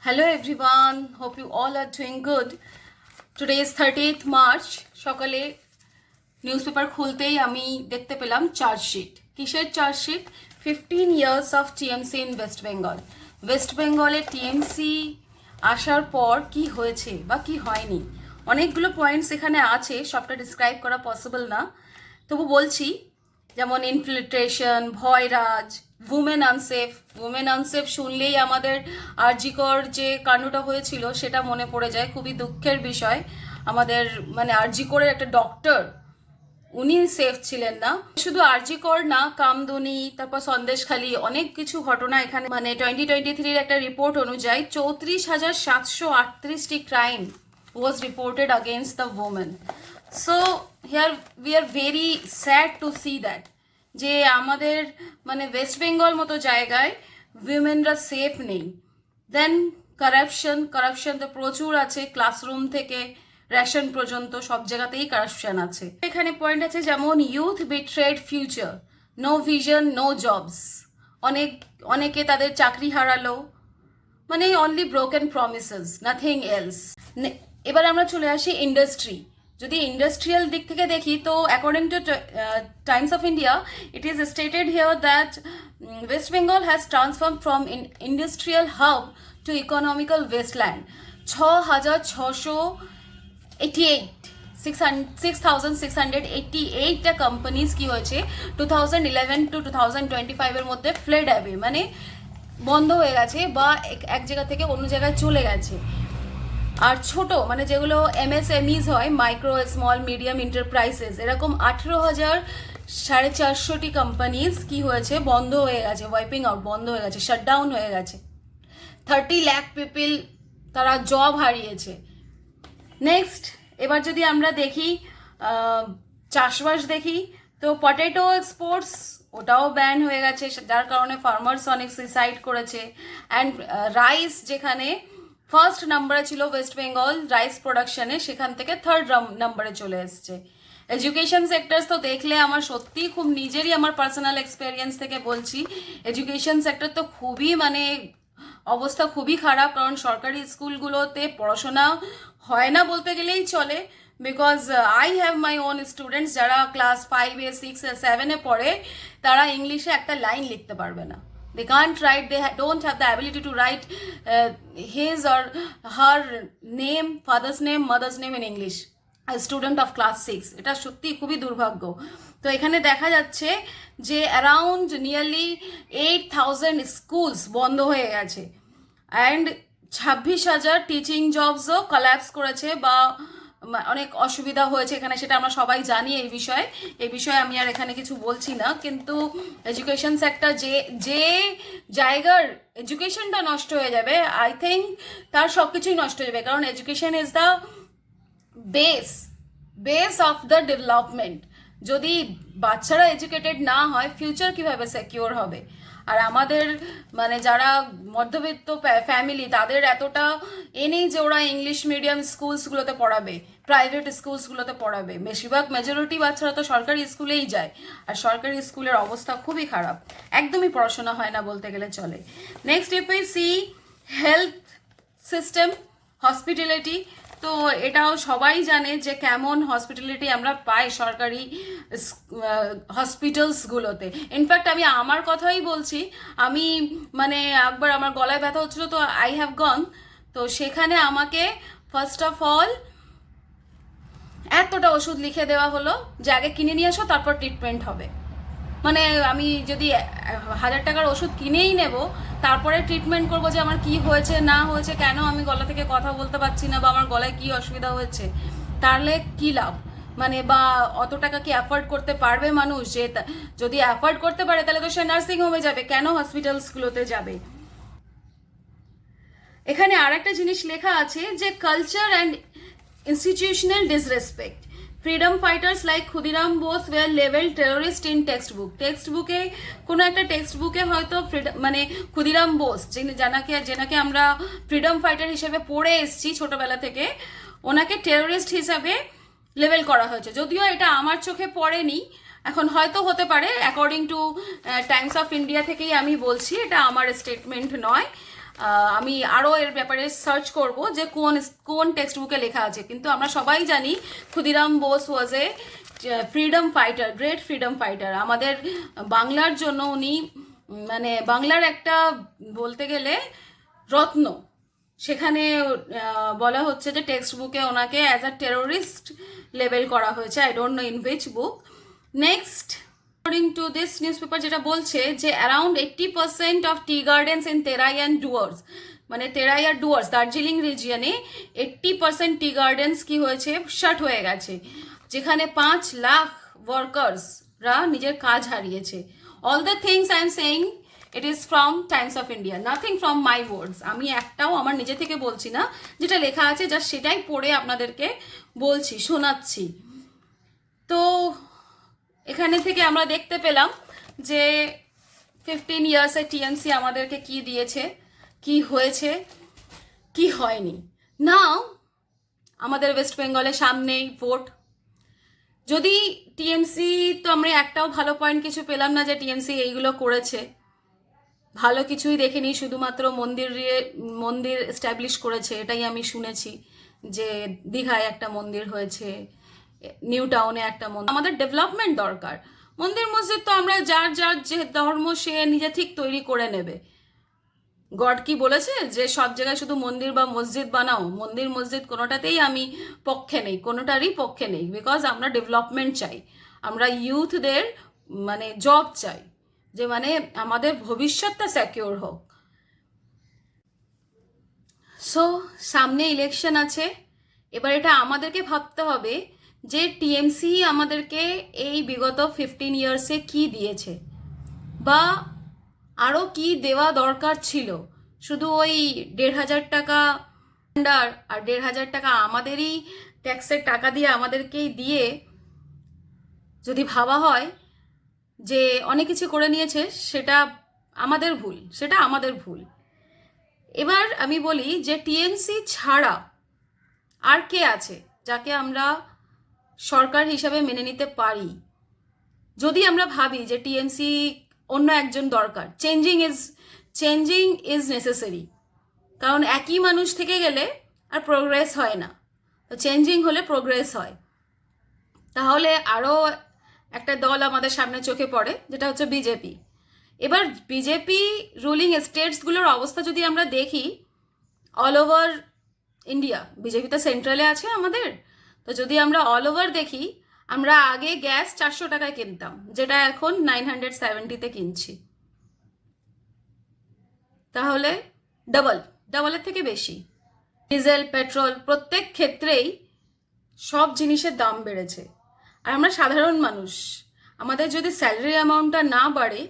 Hello everyone, hope you all are doing good. Today is 30th March. সকালে newspaper খুলতেই আমি দেখতে পেলাম চার্জশিট। কিসের chargesheet? 15 years of TMC in West Bengal. West বেঙ্গলে TMC আসার পর কি হয়েছে বা কি হয়নি, অনেকগুলো পয়েন্টস এখানে আছে, সবটা ডিসক্রাইব করা পসিবল না, তবু বলছি। যেমন ইনফিল্ট্রেশন, ভয়রাজ, উমেন আনসেফ শুনলেই আমাদের আরজিকর যে কাণ্ডটা হয়েছিল সেটা মনে পড়ে যায়। খুবই দুঃখের বিষয়। আমাদের আরজিকরের একটা ডক্টর, উনি সেফ ছিলেন না। শুধু আরজিকর না, কামদুনি, তারপর সন্দেশখালি, অনেক কিছু ঘটনা এখানে। 2023 একটা রিপোর্ট অনুযায়ী 34,738টি crime was reported against the women. So here we are very sad to see that যে আমাদের ওয়েস্ট বেঙ্গল মতো জায়গায় উইমেনরা সেফ নেই। দেন কারাপশন তো প্রচুর আছে, ক্লাসরুম থেকে রেশন পর্যন্ত সব জায়গাতেই কারাপশন আছে। এখানে পয়েন্ট আছে যেমন youth betrayed future, no vision, no jobs. অনেকে তাদের চাকরি হারালো, only broken promises, nothing else. এবার আমরা চলে আসি ইন্ডাস্ট্রি। যদি ইন্ডাস্ট্রিয়াল দিক থেকে দেখি তো according to Times of India, it is stated here that West Bengal has transform from industrial hub to economical wasteland. 6,688টা কোম্পানিজ কি হয়েছে 2011 to 2025 মধ্যে ফ্লেড অ্যাবে, বন্ধ হয়ে গেছে বা এক জায়গা থেকে অন্য জায়গায় চলে গেছে। আর ছোট যেগুলো MSMEs হয়, মাইক্রো স্মল মিডিয়াম এন্টারপ্রাইজেস, এরকম 18,450টি কোম্পানিজ কি হয়েছে, বন্ধ হয়ে গেছে, ওয়াইপিং আউট, বন্ধ হয়ে গেছে, শাটডাউন হয়ে গেছে। 30 লাখ পিপল তারা জব হারিয়েছে। নেক্সট, এবার যদি আমরা দেখি চাষবাস দেখি তো পটেটো এক্সপোর্টস ওটাও ব্যান হয়ে গেছে, যার কারণে ফার্মার্স অনেক সুইসাইড করেছে। অ্যান্ড রাইস, যেখানে ফার্স্ট নাম্বারে ছিল ওয়েস্ট বেঙ্গল রাইস প্রোডাকশনে, সেখান থেকে থার্ড নাম্বারে চলে এসছে। এডুকেশন সেক্টরস তো দেখলে আমার সত্যিই খুব নিজেরই আমার পার্সোনাল এক্সপেরিয়েন্স থেকে বলছি, এডুকেশন সেক্টর তো খুবই অবস্থা খুবই খারাপ। কারণ সরকারি স্কুলগুলোতে পড়াশোনা হয় না বলতে গেলেই চলে, because I have my own students যারা ক্লাস 5-এ 6-এ 7-এ পড়ে, তারা ইংলিশে একটা লাইন লিখতে পারবে না। They can't write, they don't have the ability to write his or her name, father's name, mother's name in English. A student of class 6, এটা সত্যি খুবই দুর্ভাগ্য। তো এখানে দেখা যাচ্ছে যে অ্যারাউন্ড নিয়ারলি 8,000 স্কুলস বন্ধ হয়ে গেছে, অ্যান্ড 26,000 টিচিং জবসও কলাপস করেছে বা অনেক অসুবিধা হয়েছে এখানে, সেটা আমরা সবাই জানি। এই বিষয়ে আমি আর এখানে কিছু বলছি না। কিন্তু এডুকেশন সেক্টর যে জায়গার এডুকেশনটা নষ্ট হয়ে যাবে, আই থিঙ্ক তার সব কিছুই নষ্ট হয়ে যাবে। কারণ education is the base of the development. যদি বাচ্চারা এডুকেটেড না হয়, ফিউচার কিভাবে সিকিউর হবে? আর আমাদের যারা মধ্যবিত্ত ফ্যামিলি, তাদের এতটা নেই যে ওরা ইংলিশ মিডিয়াম স্কুলসগুলোতে পড়াবে, প্রাইভেট স্কুলসগুলোতে পড়াবে। বেশিরভাগ মেজরিটি বাচ্চারা তো সরকারি স্কুলেই যায়, আর সরকারি স্কুলের অবস্থা খুবই খারাপ, একদমই পড়াশোনা হয় না বলতে গেলে চলে। Next, if we see health system, hospitality, তো এটাও সবাই জানে যে কেমন হসপিটালিটি আমরা পাই সরকারি হসপিটালসগুলোতে। ইনফ্যাক্ট আমি আমার কথাই বলছি, আমি একবার আমার গলায় ব্যথা হচ্ছিল, তো আই হ্যাভ গন, তো সেখানে আমাকে ফার্স্ট অফ অল এতটা ওষুধ লিখে দেওয়া হলো যে আগে কিনে নিয়ে আসো, তারপর ট্রিটমেন্ট হবে। আমি যদি 1,000 টাকার ওষুধ কিনেই নেব, তারপরে ট্রিটমেন্ট করবো যে আমার কি হয়েছে না হয়েছে, কেন আমি গলা থেকে কথা বলতে পারছি না, বা আমার গলায় কি অসুবিধা হয়েছে, তাহলে কি লাভ? বা অত টাকা কি অ্যাফোর্ড করতে পারবে মানুষ? যে যদি অ্যাফোর্ড করতে পারে তাহলে তো সে নার্সিং হোমে যাবে, কেন হসপিটালসগুলোতে যাবে? এখানে আর একটা জিনিস লেখা আছে যে culture and institutional disrespect, freedom fighters like Khudiram Bose were লেভেল টেরোরিস্ট ইন টেক্সটবুকে কোনো একটা টেক্সটবুকে হয়তো ক্ষুদিরাম বোস, যেনাকে আমরা ফ্রিডম ফাইটার হিসেবে পড়ে এসেছি ছোটবেলা থেকে, ওনাকে টেরোরিস্ট হিসাবে লেভেল করা হয়েছে। যদিও এটা আমার চোখে পড়েনি, এখন হয়তো হতে পারে, according to Times of India থেকেই আমি বলছি, এটা আমার স্টেটমেন্ট নয়। আমি আরও এর ব্যাপারে সার্চ করব যে কোন কোন টেক্সট বুকে লেখা আছে। কিন্তু আমরা সবাই জানি Khudiram Bose was a freedom fighter, great freedom fighter. আমাদের বাংলার জন্য উনি মানে বাংলার একটা বলতে গেলে রত্ন। সেখানে বলা হচ্ছে যে টেক্সট বুকে ওনাকে অ্যাজ আ টেরোরিস্ট লেবেল করা হয়েছে। I don't know in which book. Next, according to this newspaper যেটা বলছে যে around 80% of T gardens in তেরাই and Dooars, মানে তেরাই আর ডুয়ার্স দার্জিলিং রিজিয়নে 80% টি গার্ডেন্স কি হয়েছে, শাট হয়ে গেছে, যেখানে 5 লাখ ওয়ার্কার্সরা নিজের কাজ হারিয়েছে। All the things I am saying it is from Times of India, nothing from my words. আমি একটাও আমার নিজে থেকে বলছি না, যেটা লেখা আছে জাস্ট সেটাই পড়ে আপনাদেরকে বলছি, শোনাচ্ছি। তো এখানে থেকে আমরা দেখতে পেলাম যে 15 ইয়ার্সে টিএমসি আমাদেরকে কি দিয়েছে, কি হয়েছে, কি হয়নি। নাও আমাদের ওয়েস্ট বেঙ্গলের সামনেই ভোট। যদি টিএমসি, তো আমরা একটাও ভালো পয়েন্ট কিছু পেলাম না যে টিএমসি এইগুলো করেছে, ভালো কিছুই দেখিনি, শুধুমাত্র মন্দির এস্টাবলিশ করেছে, এটাই আমি শুনেছি যে দীঘায় একটা মন্দির হয়েছে, নিউ টাউনে একটা মন্দির। আমাদের ডেভেলপমেন্ট দরকার। মন্দির মসজিদ তো আমরা যার যার যে ধর্ম সে নিজে ঠিক তৈরি করে নেবে। গড কি বলেছে যে সব জায়গায় শুধু মন্দির বা মসজিদ বানাও? মন্দির মসজিদ কোনোটাতেই আমি পক্ষে নেই, কোনোটারই পক্ষে নেই। বিকজ আমরা ডেভেলপমেন্ট চাই, আমরা ইউথদের মানে জব চাই, যে মানে আমাদের ভবিষ্যৎটা সিকিউর হোক। সো সামনে ইলেকশন আছে, এবার এটা আমাদেরকে ভাবতে হবে যে টিএমসি আমাদেরকে এই বিগত 15 ইয়ার্সে কি দিয়েছে, বা আরও কি দেওয়া দরকার ছিল। শুধু ওই 1,500 টাকা আর 1,500 টাকা আমাদেরই ট্যাক্সের টাকা দিয়ে আমাদেরকেই দিয়ে যদি ভাবা হয় যে অনেক কিছু করে নিয়েছে, সেটা আমাদের ভুল, সেটা আমাদের ভুল। এবার আমি বলি যে টিএমসি ছাড়া আর কে আছে যাকে আমরা সরকার হিসাবে মেনে নিতে পারি? যদি আমরা ভাবি যে টিএমসি অন্য একজন দরকার, চেঞ্জিং ইজ নেসেসারি, কারণ একই মানুষ থেকে গেলে আর প্রোগ্রেস হয় না, তো চেঞ্জিং হলে প্রোগ্রেস হয়। তাহলে আরও একটা দল আমাদের সামনে চোখে পড়ে, যেটা হচ্ছে বিজেপি। এবার বিজেপি রুলিং স্টেটসগুলোর অবস্থা যদি আমরা দেখি, অল ওভার ইন্ডিয়া, বিজেপি তো সেন্ট্রালে আছে আমাদের, তো যদি আমরা অল ওভার দেখি, আমরা আগে গ্যাস 400 টাকায় কিনতাম, যেটা এখন 970-তে কিনছি। তাহলে ডাবলের থেকে বেশি। ডিজেল, পেট্রোল, প্রত্যেক ক্ষেত্রেই সব জিনিসের দাম বেড়েছে। আর আমরা সাধারণ মানুষ, আমাদের যদি স্যালারি অ্যামাউন্টটা না বাড়ে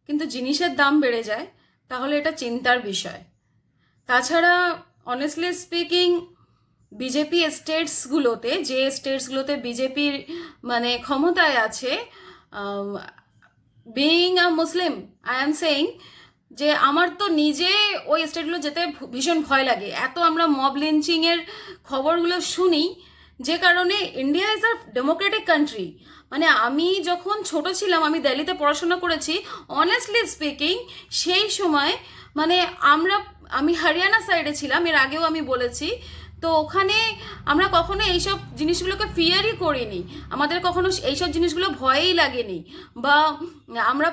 কিন্তু জিনিসের দাম বেড়ে যায়, তাহলে এটা চিন্তার বিষয়। তাছাড়া অনেস্টলি স্পিকিং, বিজেপি স্টেটসগুলোতে, যে স্টেটসগুলোতে বিজেপির মানে ক্ষমতায় আছে, being a Muslim, I am saying যে আমার তো নিজে ওই স্টেটগুলো যেতে ভীষণ ভয় লাগে। এত আমরা মব লিঞ্চিংয়ের খবরগুলো শুনি, যে কারণে India is a Democratic country. মানে আমি যখন ছোট ছিলাম, আমি দিল্লিতে পড়াশোনা করেছি, অনেস্টলি স্পিকিং সেই সময় মানে আমি হরিয়ানা সাইডে ছিলাম, এর আগেও আমি বলেছি, তো ওখানে আমরা কখনো এইসব জিনিসগুলোকে ফিয়ারই করিনি, আমাদের কখনো এইসব জিনিসগুলো ভয়ই লাগেনি। বা আমরা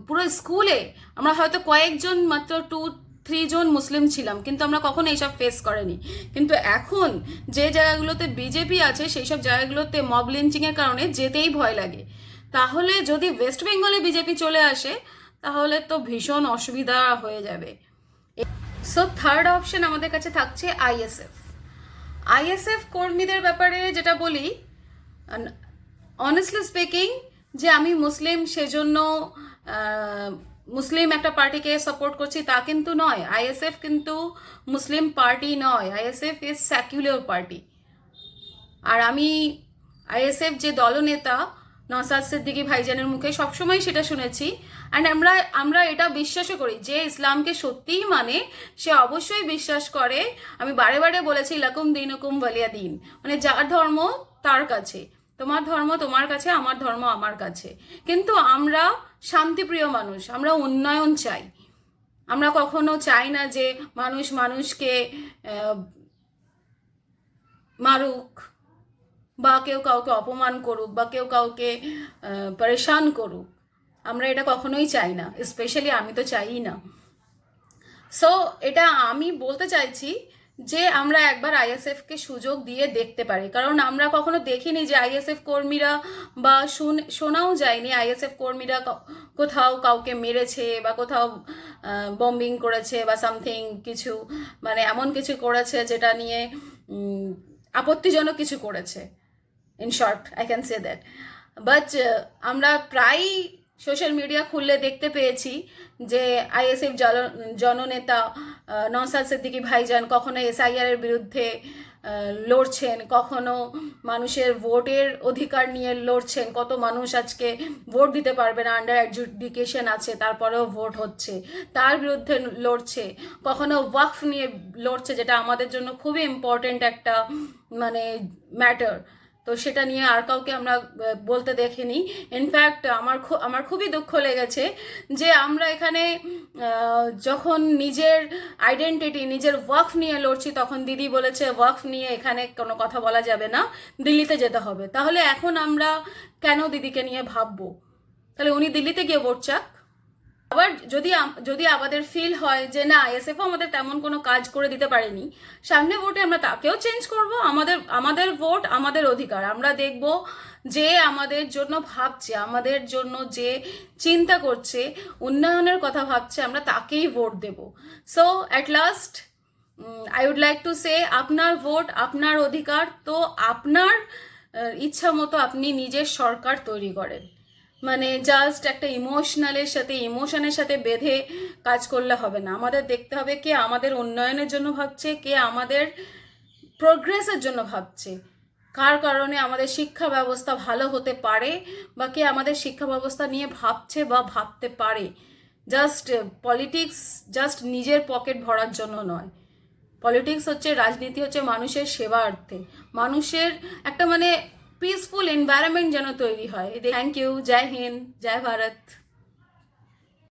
পুরো স্কুলে আমরা হয়তো কয়েকজন, মাত্র 2-3 জন মুসলিম ছিলাম, কিন্তু আমরা কখনো এইসব ফেস করিনি। কিন্তু এখন যে জায়গাগুলোতে বিজেপি আছে, সেই সব জায়গাগুলোতে মব লিঞ্চিংয়ের কারণে যেতেই ভয় লাগে। তাহলে যদি ওয়েস্ট বেঙ্গলে বিজেপি চলে আসে, তাহলে তো ভীষণ অসুবিধা হয়ে যাবে। সো থার্ড অপশন আমাদের কাছে থাকছে আইএসএফ কর্মীদের ব্যাপারে যেটা বলি, অনেস্টলি স্পিকিং, যে আমি মুসলিম সেজন্য মুসলিম একটা পার্টিকে সাপোর্ট করছি তা কিন্তু নয়। আইএসএফ কিন্তু মুসলিম পার্টি নয়, আইএসএফ ইজ সেকুলার পার্টি। আর আমি আইএসএফ যে দলনেতা নওশাদ সিদ্দিকী ভাইজানের মুখে সবসময় সেটা শুনেছি, অ্যান্ড আমরা এটা বিশ্বাসও করি যে ইসলামকে সত্যিই মানে, সে অবশ্যই বিশ্বাস করে। আমি বারে বারে বলেছি লাকুম দিনুকুম ওয়ালিয়া দিন, মানে যার ধর্ম তার কাছে, তোমার ধর্ম তোমার কাছে, আমার ধর্ম আমার কাছে। কিন্তু আমরা শান্তিপ্রিয় মানুষ, আমরা উন্নয়ন চাই। আমরা কখনো চাই না যে মানুষ মানুষকে মারুক, বা কেউ কাউকে অপমান করুক, বা কেউ কাউকে পরেশান করুক। আমরা এটা কখনোই চাই না, স্পেশালি আমি তো চাই না। সো এটা আমি বলতে চাইছি যে আমরা একবার আইএসএফকে সুযোগ দিয়ে দেখতে পারি, কারণ আমরা কখনো দেখিনি যে আইএসএফ কর্মীরা, বা শোনাও যায়নি আইএসএফ কর্মীরা কোথাও কাউকে মেরেছে বা কোথাও বম্বিং করেছে বা সামথিং কিছু, মানে এমন কিছু করেছে যেটা নিয়ে আপত্তিজনক কিছু করেছে। In short I can say that. But আমরা প্রায়ই সোশ্যাল মিডিয়া খুললে দেখতে পেয়েছি যে আইএসএফ জননেতা নওশাদ সিদ্দিকী ভাইজান কখনো এসআইআর এর বিরুদ্ধে লড়ছেন, কখনো মানুষের ভোটের অধিকার নিয়ে লড়ছেন। কত মানুষ আজকে ভোট দিতে পারবে না, আন্ডার অ্যাডজুডিকেশন আছে, তারপরেও ভোট হচ্ছে, তার বিরুদ্ধে লড়ছে। কখনো ওয়াকফ নিয়ে লড়ছে, যেটা আমাদের জন্য খুবই ইম্পর্টেন্ট একটা মানে ম্যাটার। তো সেটা নিয়ে আর কাউকে আমরা বলতে দেখিনি। ইনফ্যাক্ট আমার খুবই দুঃখ লেগেছে যে আমরা এখানে যখন নিজের আইডেন্টিটি, নিজের ওয়াকফ নিয়ে লড়ছি, তখন দিদি বলেছে ওয়াকফ নিয়ে এখানে কোনো কথা বলা যাবে না, দিল্লিতে যেতে হবে। তাহলে এখন আমরা কেন দিদিকে নিয়ে ভাববো? তাহলে উনি দিল্লিতে গিয়ে ভোট চাক। আবার যদি আমাদের ফিল হয় যে না, আইএসএফও আমাদের তেমন কোনো কাজ করে দিতে পারেনি, সামনে ভোটে আমরা তাকেও চেঞ্জ করব। আমাদের ভোট আমাদের অধিকার। আমরা দেখব যে আমাদের জন্য ভাবছে, আমাদের জন্য যে চিন্তা করছে, উন্নয়নের কথা ভাবছে, আমরা তাকেই ভোট দেব। So at last I would like to say, আপনার ভোট আপনার অধিকার। তো আপনার ইচ্ছা মতো আপনি নিজের সরকার তৈরি করেন। মানে জাস্ট একটা ইমোশনের সাথে বেঁধে কাজ করলে হবে না। আমাদের দেখতে হবে কে আমাদের উন্নয়নের জন্য ভাবছে, কে আমাদের প্রোগ্রেসের জন্য ভাবছে, কার কারণে আমাদের শিক্ষা ব্যবস্থা ভালো হতে পারে, বা কে আমাদের শিক্ষা ব্যবস্থা নিয়ে ভাবছে বা ভাবতে পারে। জাস্ট পলিটিক্স জাস্ট নিজের পকেট ভরার জন্য নয়। পলিটিক্স হচ্ছে, রাজনীতি হচ্ছে মানুষের সেবার্থে, মানুষের একটা মানে পিসফুল এনভায়রনমেন্ট যেন তৈরি হয়। Thank you. জয় হিন্দ, জয় ভারত।